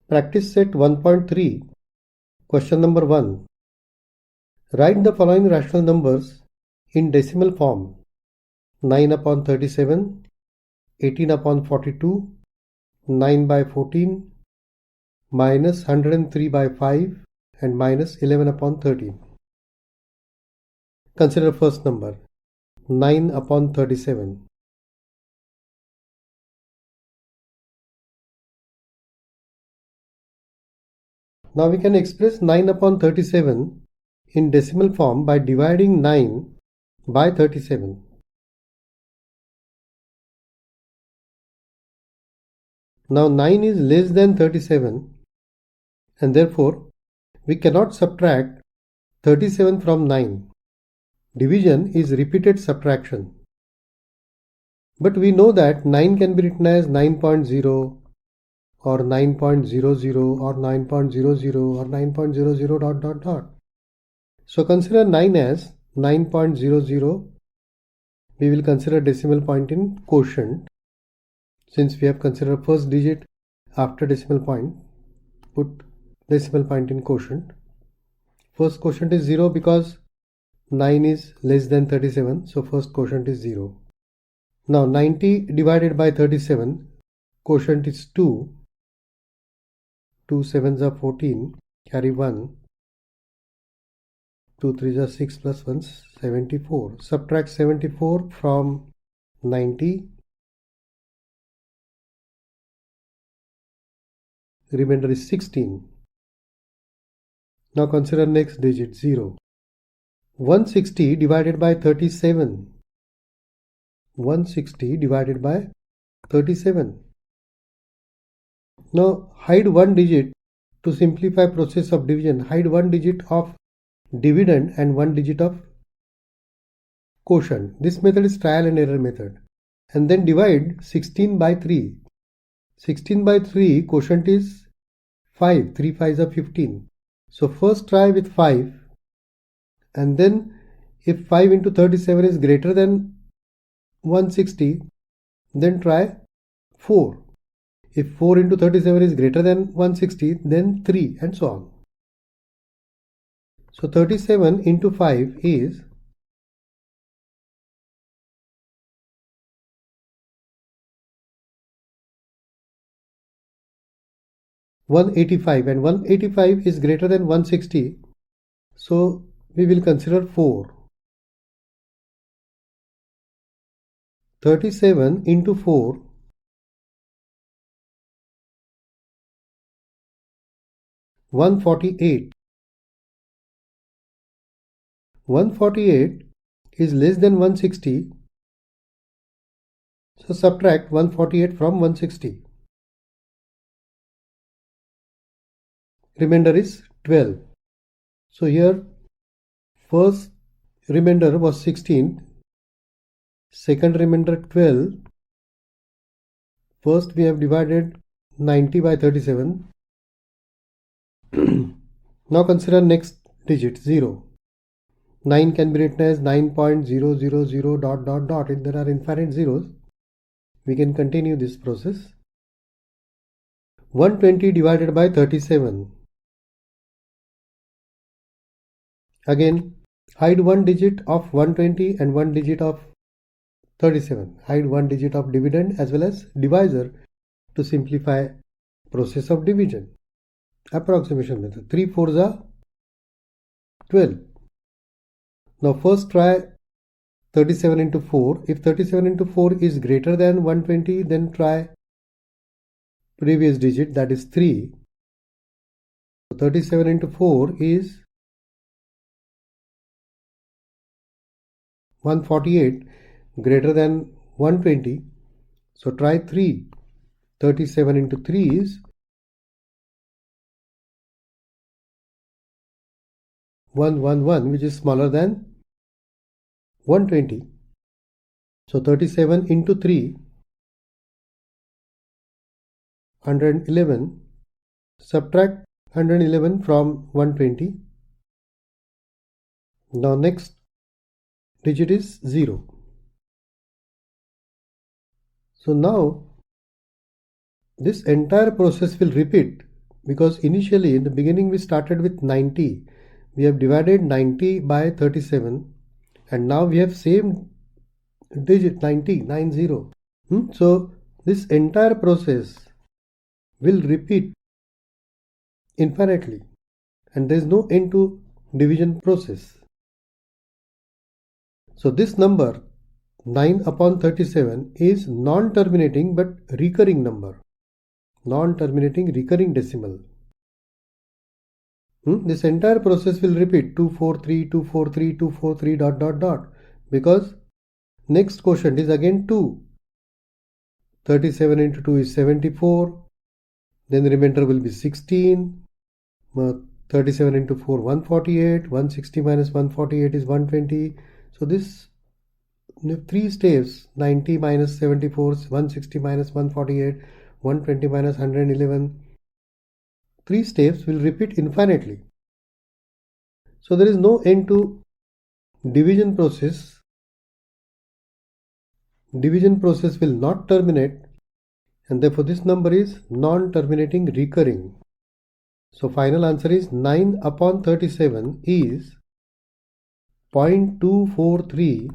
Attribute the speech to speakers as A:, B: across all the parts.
A: Practice set 1.3, question number 1. Write the following rational numbers in decimal form: 9 upon 37, 18 upon 42, 9 by 14, minus 103 by 5, and minus 11 upon 13. Consider first number, 9 upon 37. Now we can express 9 upon 37 in decimal form by dividing 9 by 37. Now 9 is less than 37 and therefore we cannot subtract 37 from 9. Division is repeated subtraction. But we know that 9 can be written as 9.0 or 9.00 or 9.00 or 9.00 dot dot dot. So consider 9 as 9.00. We will consider decimal point in quotient. Since we have considered first digit after decimal point, put decimal point in quotient. First quotient is 0 because 9 is less than 37, so first quotient is 0. Now 90 divided by 37, quotient is 2. 2 sevens are 14, carry 1. 2 threes are 6 plus 1, 74. Subtract 74 from 90. Remainder is 16. Now consider next digit, 0. 160 divided by 37. 160 divided by 37. Now hide one digit to simplify process of division. Hide one digit of dividend and one digit of quotient. This method is trial and error method. And then divide 16 by 3. 16 by 3 quotient is 5. 3 5s are 15. So first try with 5, and then if 5 into 37 is greater than 160, then try 4. If 4 into 37 is greater than 160, then 3, and so on. So 37 into 5 is 185, and 185 is greater than 160, so we will consider 4. 37 into 4, 148. 148 is less than 160, so subtract 148 from 160. Remainder is 12. So here first remainder was 16, second remainder 12. First we have divided 90 by 37. Now consider next digit, 0. 9 can be written as 9.000 dot dot dot. If there are infinite zeros, we can continue this process. 120 divided by 37. Again, hide one digit of 120 and one digit of 37. Hide one digit of dividend as well as divisor to simplify process of division. Approximation method. 3 4s are 12. Now first try 37 into 4. If 37 into 4 is greater than 120, then try previous digit, that is 3. So 37 into 4 is 148, greater than 120. So try 3. 37 into 3 is 111, which is smaller than 120. So 37 into 3, 111. Subtract 111 from 120. Now next digit is 0. So now this entire process will repeat because initially in the beginning we started with 90. We have divided 90 by 37 and now we have same digit 90. So this entire process will repeat infinitely and there is no end to division process. So this number 9 upon 37 is non-terminating but recurring number. Non-terminating recurring decimal. This entire process will repeat 243, 243, 243 dot because next quotient is again 2. 37 into 2 is 74. Then the remainder will be 16. 37 into 4 148. 160 minus 148 is 120. So this 3 steps 90 minus 74, 160 minus 148, 120 minus 111. 3 steps will repeat infinitely. So there is no end to division process. Division process will not terminate and therefore this number is non-terminating recurring. So final answer is 9 upon 37 is 0.243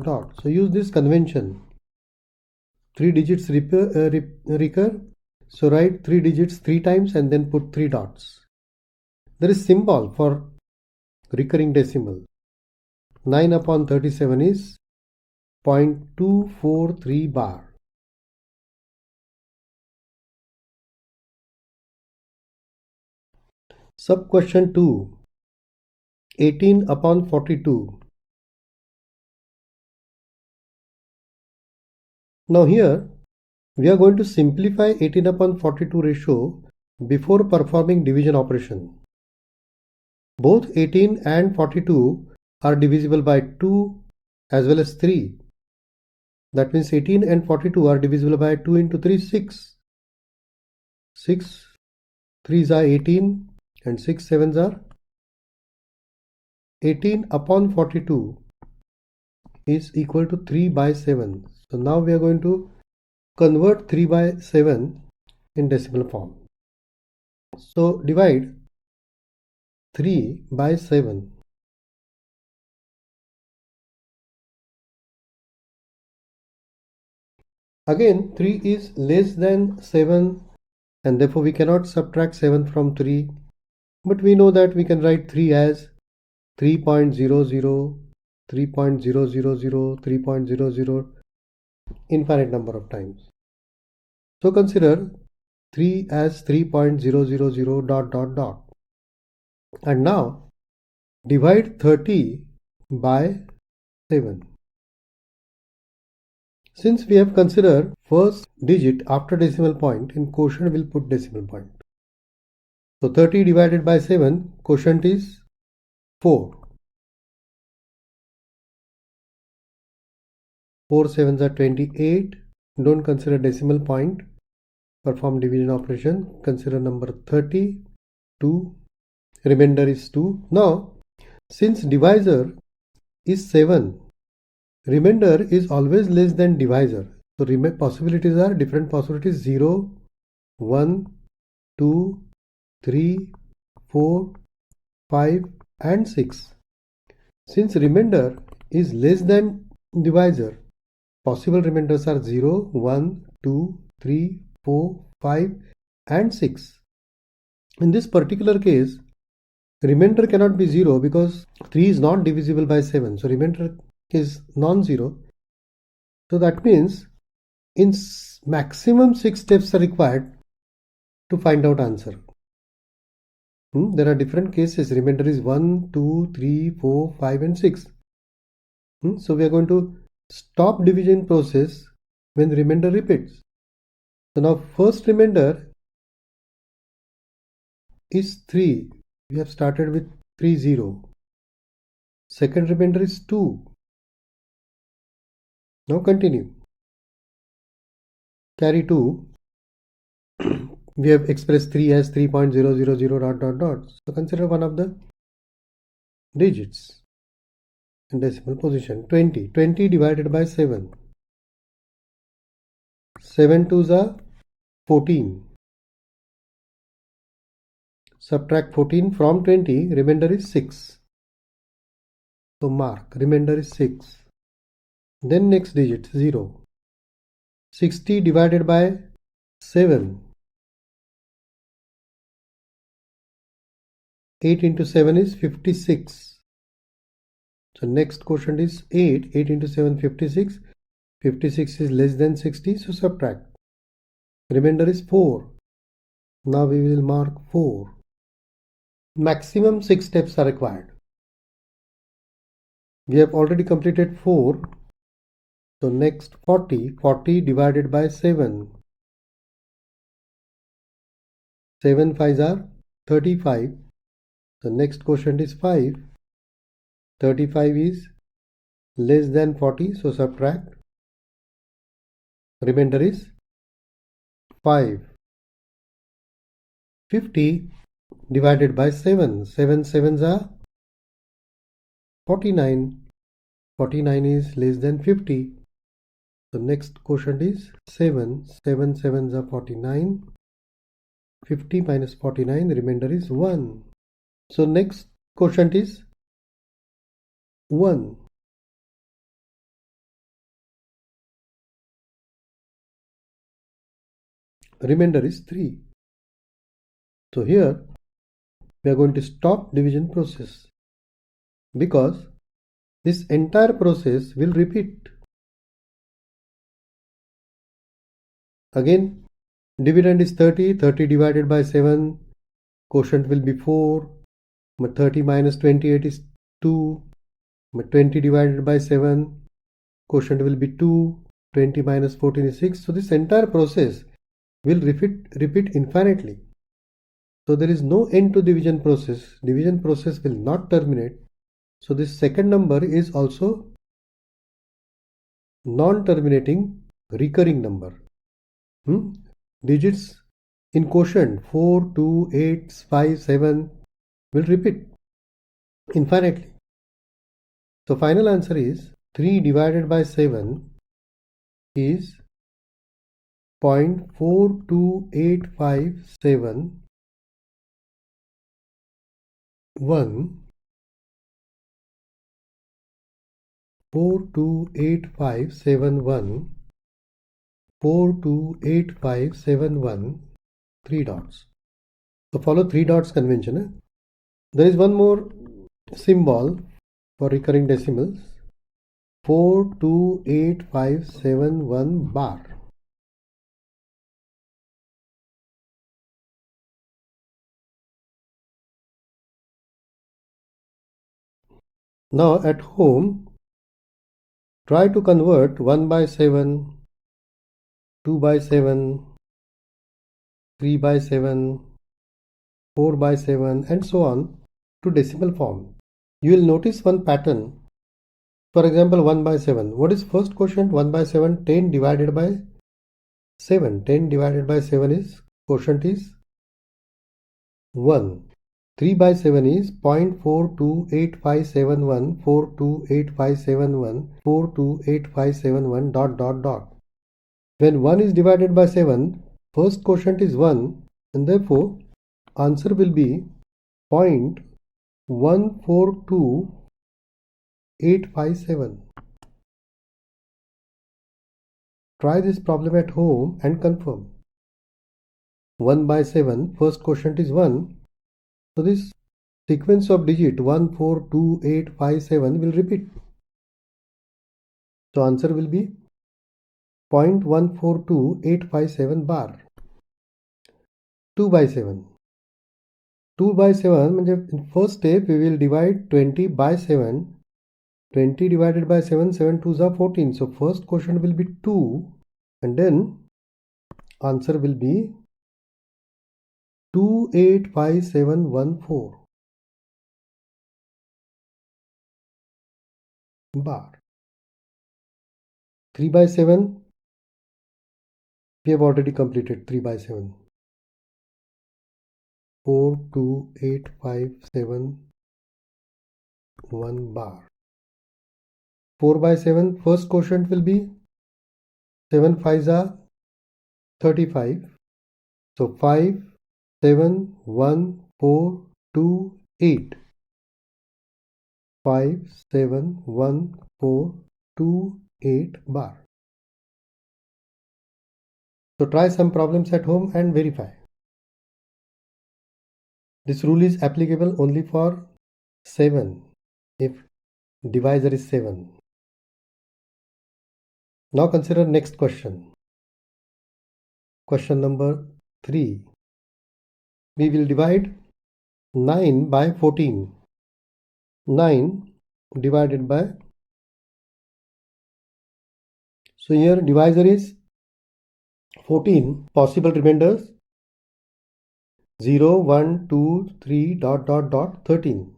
A: dot. So use this convention. 3 digits recur. So write 3 digits 3 times and then put 3 dots. There is symbol for recurring decimal. 9 upon 37 is 0.243 bar. Sub question 2. 18 upon 42. Now here we are going to simplify 18 upon 42 ratio before performing division operation. Both 18 and 42 are divisible by 2 as well as 3. That means 18 and 42 are divisible by 2 into 3, 6. 6 3s are 18 and 6 7s are 18 upon 42 is equal to 3 by 7. So now we are going to convert 3 by 7 in decimal form. So divide 3 by 7. Again 3 is less than 7 and therefore we cannot subtract 7 from 3. But we know that we can write 3 as 3.00, 3.000, 3.00 infinite number of times. So consider 3 as 3.000 dot. And now divide 30 by 7. Since we have considered first digit after decimal point, in quotient we'll put decimal point. So 30 divided by 7, quotient is 4. 4 7s are 28. Don't consider decimal point. Perform division operation. Consider number 30. 2. Remainder is 2. Now, since divisor is 7, remainder is always less than divisor. So possibilities are different possibilities 0, 1, 2, 3, 4, 5 and 6. Since remainder is less than divisor, possible remainders are 0, 1, 2, 3, 4, 5 and 6. In this particular case, remainder cannot be 0 because 3 is not divisible by 7. So remainder is non-zero. So that means in maximum 6 steps are required to find out answer. There are different cases. Remainder is 1, 2, 3, 4, 5 and 6. So we are going to stop division process when remainder repeats. So now first remainder is 3. We have started with 3 0. Second remainder is 2. Now continue. Carry 2. We have expressed 3 as 3.000 dot. So consider one of the digits in decimal position. 20. 20 divided by 7. 7 2s are 14. Subtract 14 from 20, remainder is 6. So mark, remainder is 6. Then next digit, 0. 60 divided by 7. 8 into 7 is 56. So next quotient is 8. 8 into 7, 56. 56 is less than 60, so subtract. Remainder is 4. Now we will mark 4. Maximum 6 steps are required. We have already completed 4. So next 40. 40 divided by 7. 7 5s are 35. The next quotient is 5. 35 is less than 40, so subtract. Remainder is 5. 50 divided by 7. 7 7s are 49. 49 is less than 50. The next quotient is 7. 7 7s are 49. 50 minus 49, the remainder is 1. So next quotient is 1. Remainder is 3. So here we are going to stop division process because this entire process will repeat. Again, dividend is 30. 30 divided by 7. Quotient will be 4. 30 minus 28 is 2. 20 divided by 7. Quotient will be 2. 20 minus 14 is 6. So this entire process will repeat infinitely. So there is no end to division process. Division process will not terminate. So this second number is also non-terminating recurring number. Digits in quotient 4, 2, 8, 5, 7 will repeat infinitely. So final answer is 3 divided by 7 is 0.42857 1 42857 42857 3 dots. So follow 3 dots convention. There is one more symbol for recurring decimals, 428571 bar. Now at home, try to convert 1 by 7, 2 by 7, 3 by 7, 4 by 7 and so on to decimal form. You will notice one pattern. For example, 1 by 7. What is first quotient? 1 by 7, 10 divided by 7. 10 divided by 7 is, quotient is 1. 3 by 7 is 0.428571 42857 42857 dot dot dot. When 1 is divided by 7, first quotient is 1 and therefore answer will be 0.142857. Try this problem at home and confirm. 1 by 7, first quotient is 1. So this sequence of digit 1, 4, 2, 8, 5, 7 will repeat. So answer will be 0.142857 bar. 2 by 7. 2 by 7 in first step we will divide 20 by 7. 20 divided by 7, 7 2s are 14. So first quotient will be 2 and then answer will be 285714 bar. 3 by 7, we have already completed 3 by 7. 42857 bar. 4 by 7, first quotient will be 7 5s are 35. So 5, 7, 1, 4, 2, 8. 5, 7, 1, 4, 2, 8 bar. So try some problems at home and verify. This rule is applicable only for 7 if divisor is 7. Now consider next question. Question number 3. We will divide 9 by 14. 9 divided by, so here divisor is 14, possible remainders 0, 1, 2, 3, dot, dot, dot, 13.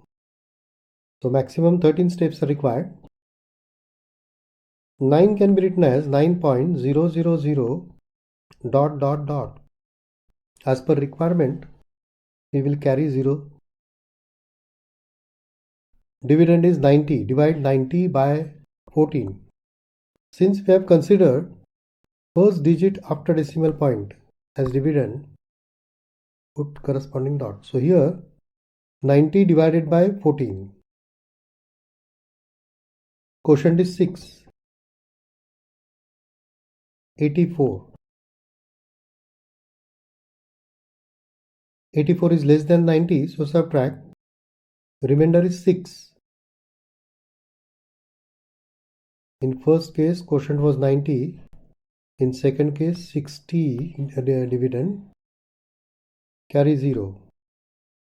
A: So maximum 13 steps are required. 9 can be written as 9.000 dot, dot, dot. As per requirement, we will carry 0. Dividend is 90. Divide 90 by 14. Since we have considered first digit after decimal point as dividend, put corresponding dot. So here 90 divided by 14. Quotient is 6. 84. 84 is less than 90, so subtract. Remainder is 6. In first case, quotient was 90. In second case, 60 dividend. Carry 0.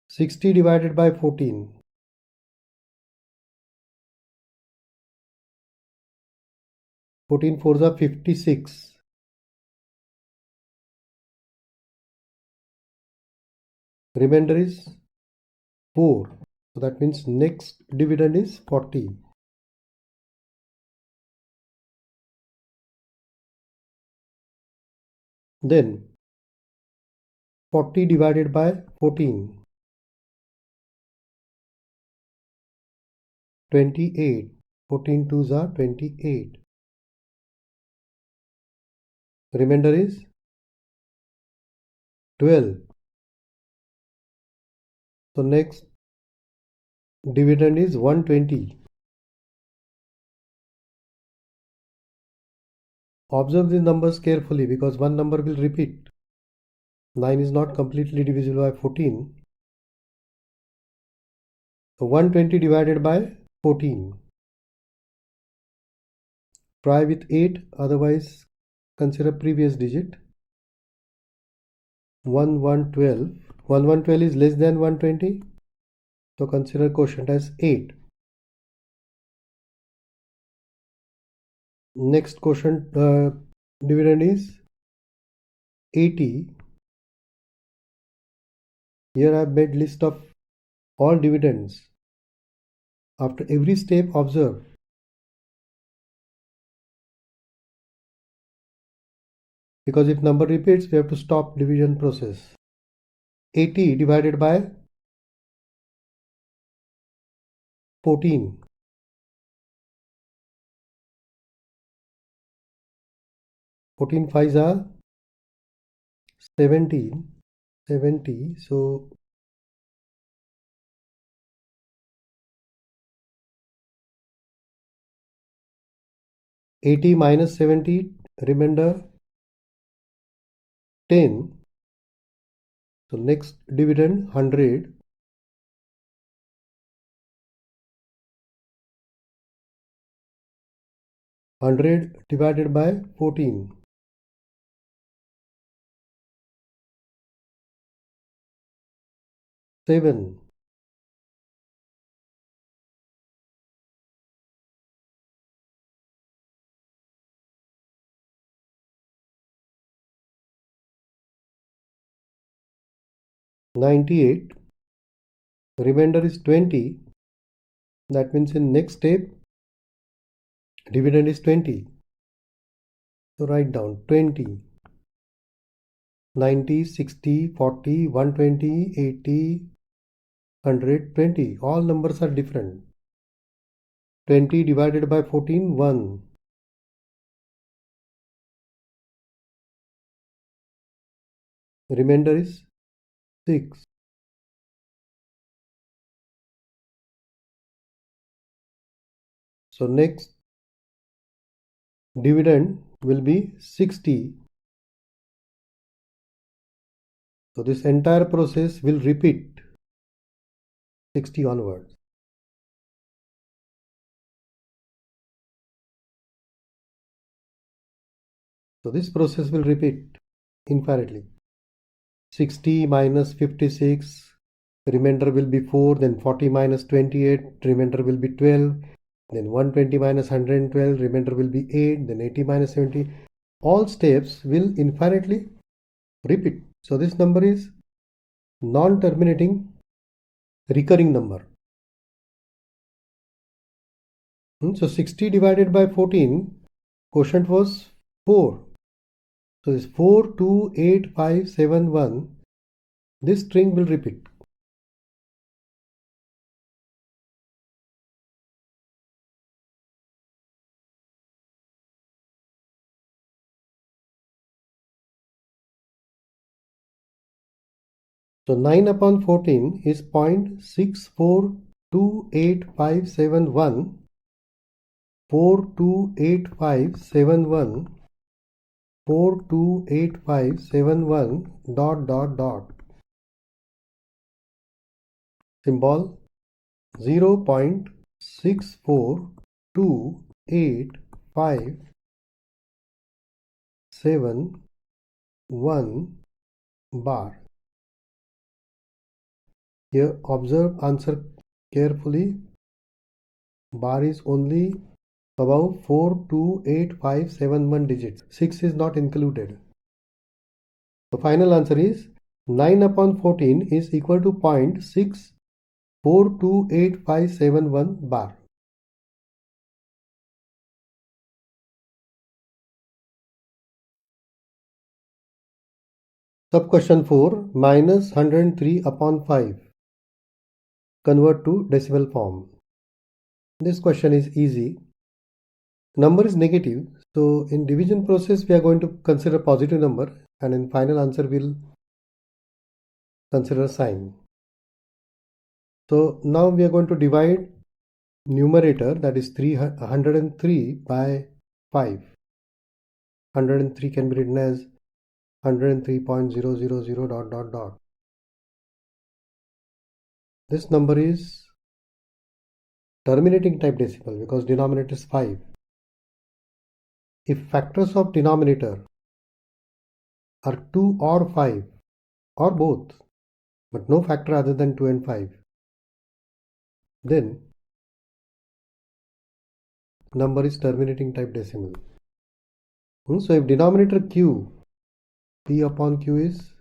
A: 60 divided by 14. 14 fours are 56. Remainder is 4. So that means next dividend is 40. Then 40 divided by 14. 28. 14 twos are 28. Remainder is 12. So next dividend is 120. Observe these numbers carefully because one number will repeat. 9 is not completely divisible by 14. So 120 divided by 14. Try with 8, otherwise consider previous digit. 1112. 1112 is less than 120. So consider quotient as 8. Next quotient dividend is 80. Here I have made list of all dividends. After every step, observe. Because if number repeats, we have to stop division process. 80 divided by 14. 14 fives are 17. 70. So 80 minus 70, remainder 10. So next dividend 100. 100 divided by 14. 7. 98. Remainder is 20. That means in next step dividend is 20. So write down 20. 90, 60, 40, 120, 80, 100, 20. All numbers are different. 20 divided by 14, 1. remainder is 6. So next dividend will be 60. So this entire process will repeat 60 onwards. So this process will repeat infinitely. 60 minus 56, remainder will be 4, then 40 minus 28, remainder will be 12, then 120 minus 112, remainder will be 8, then 80 minus 70. All steps will infinitely repeat. So this number is non-terminating recurring number. So 60 divided by 14, quotient was 4. So this 428571, this string will repeat. So 9 upon 14 is 0.64285714285714 dot. Symbol 0.642857 bar. Here observe answer carefully. Bar is only above 428571 digits. 6 is not included. The final answer is 9 upon 14 is equal to 0.642857 bar. Sub question 4, minus 103 upon 5. Convert to decimal form. This question is easy. Number is negative, so in division process we are going to consider positive number, and in final answer we'll consider sign. So now we are going to divide numerator, that is 303 by 5. 103 can be written as 103.000 dot dot dot. This number is terminating type decimal because denominator is 5. If factors of denominator are 2 or 5 or both, but no factor other than 2 and 5, then number is terminating type decimal. So if denominator q, p upon q is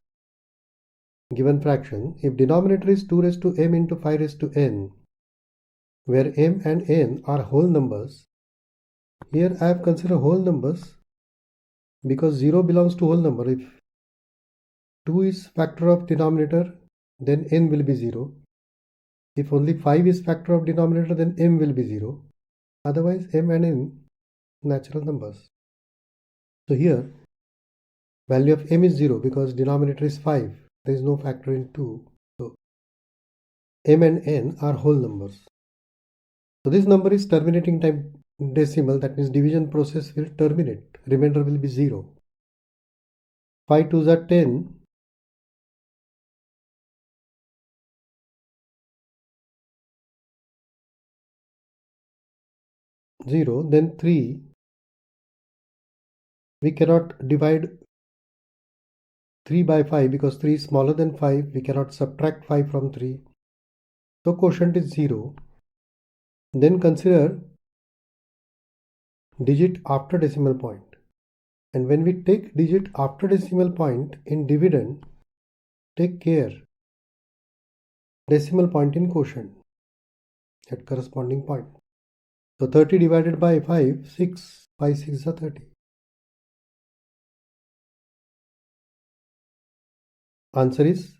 A: given fraction, if denominator is 2 raised to m into 5 raised to n, where m and n are whole numbers, here I have considered whole numbers because 0 belongs to whole number. If 2 is factor of denominator, then n will be 0. If only 5 is factor of denominator, then m will be 0. Otherwise m and n natural numbers. So here value of m is 0 because denominator is 5. There is no factor in 2. So m and n are whole numbers. So this number is terminating type decimal, that means division process will terminate. Remainder will be 0. 5 2s are 10. 0, then 3. We cannot divide 3 by 5 because 3 is smaller than 5. We cannot subtract 5 from 3. So quotient is 0. Then consider digit after decimal point. And when we take digit after decimal point in dividend, take care. Decimal point in quotient at corresponding point. So 30 divided by 5, 6. 5 6 are 30. Answer is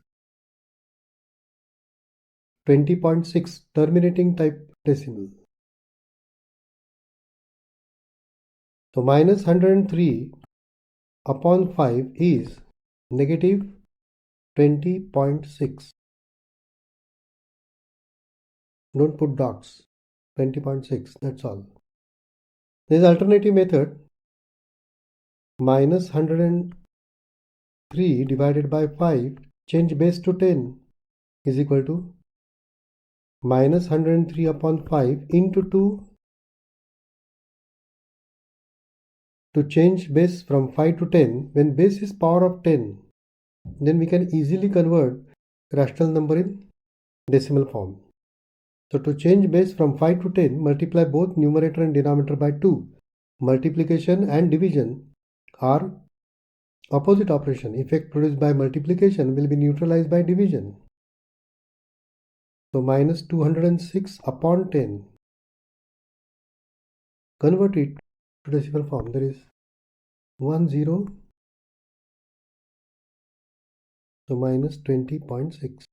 A: 20.6, terminating type decimal. So minus 103 upon 5 is negative 20.6. Don't put dots. 20.6, that's all. There is alternative method. Minus 103 divided by 5, change base to 10, is equal to minus 103 upon 5 into 2. To change base from 5 to 10, when base is power of 10, then we can easily convert rational number in decimal form. So to change base from 5 to 10, multiply both numerator and denominator by 2. Multiplication and division are opposite operation. Effect produced by multiplication will be neutralized by division. So minus 206 upon 10. Convert it to decimal form. There is 1 0. So minus 20.6.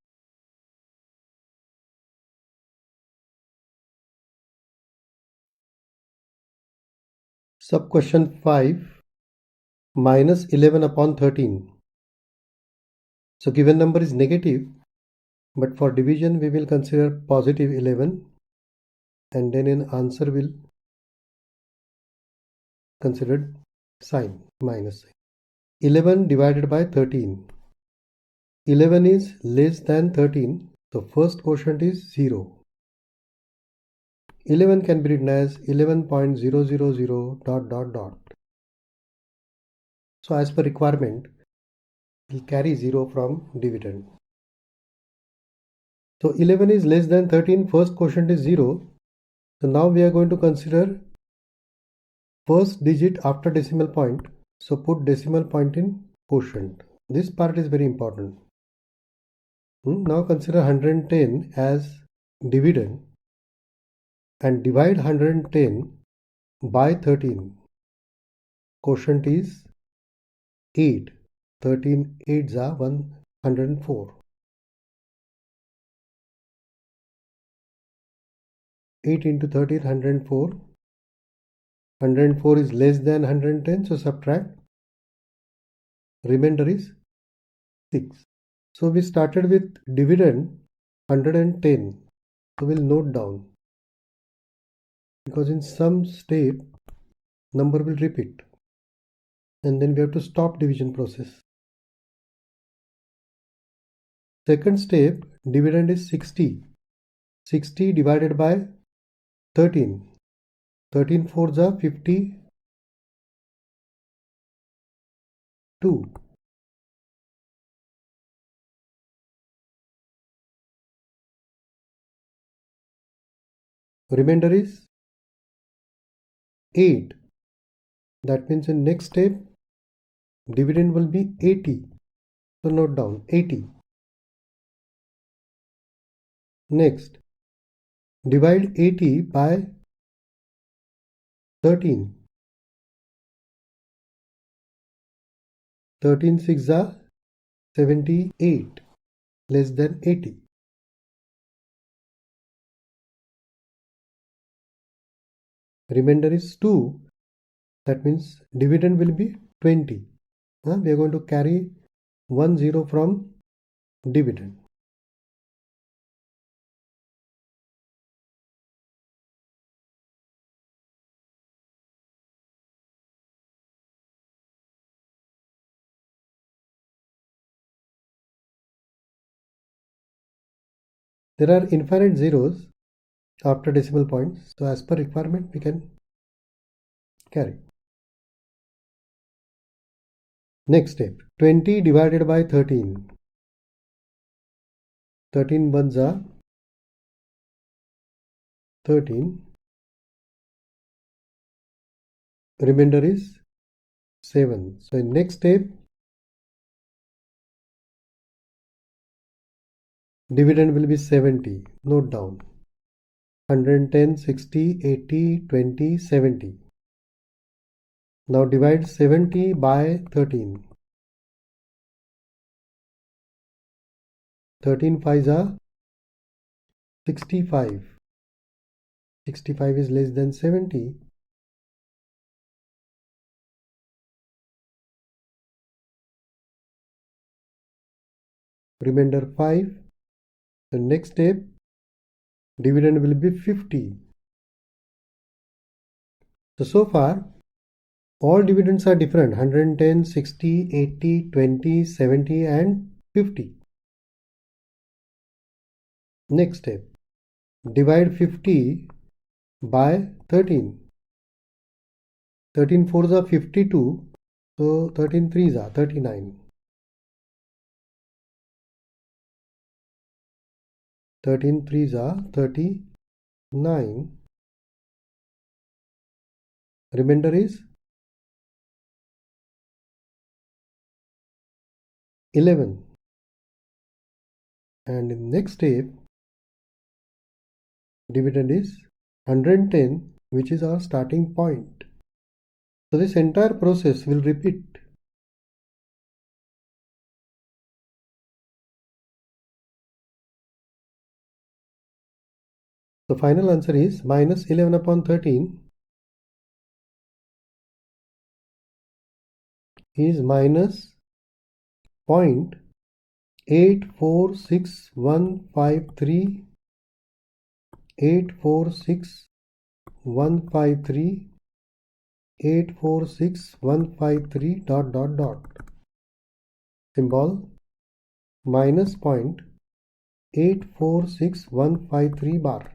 A: Sub question 5. Minus 11 upon 13. So given number is negative, but for division we will consider positive 11, and then in answer will consider sign minus sign. 11 divided by 13. 11 is less than 13, so first quotient is 0. 11 can be written as 11.000 dot dot dot. So as per requirement, we'll carry 0 from dividend. So 11 is less than 13, first quotient is 0. So now we are going to consider first digit after decimal point. So put decimal point in quotient. This part is very important. Now consider 110 as dividend and divide 110 by 13. Quotient is 8. 13 8s are 104. 8 into 13, 104. 104 is less than 110, so subtract. Remainder is 6. So we started with dividend 110. So we'll note down, because in some step number will repeat, and then we have to stop division process. Second step, dividend is 60. 60 divided by 13. 13 fours are 52. Remainder is 8. That means in next step, dividend will be 80. So note down 80. Next, divide 80 by 13. 13 6 are 78, less than 80. Remainder is 2. That means dividend will be 20. We are going to carry 1 0 from dividend. There are infinite zeros after decimal points, so as per requirement we can carry. Next step, 20 divided by 13. 13 ones are 13. Remainder is 7. So in next step, dividend will be 70. Note down 110, 60, 80, 20, 70. Now divide 70 by 13. 13 5s are 65. 65 is less than 70. remainder 5. The next step, dividend will be 50. So far, all dividends are different: 110, 60, 80, 20, 70 and 50. Next step, divide 50 by 13. 13 4s are 52, so 13 3s are 39. 13 3s are 39. Remainder is 11. And in the next step, dividend is 110, which is our starting point. So this entire process will repeat. The final answer is minus 11 upon 13 is minus 0.846153, 846,153, 846,153 dot. Symbol minus 0.846153 bar.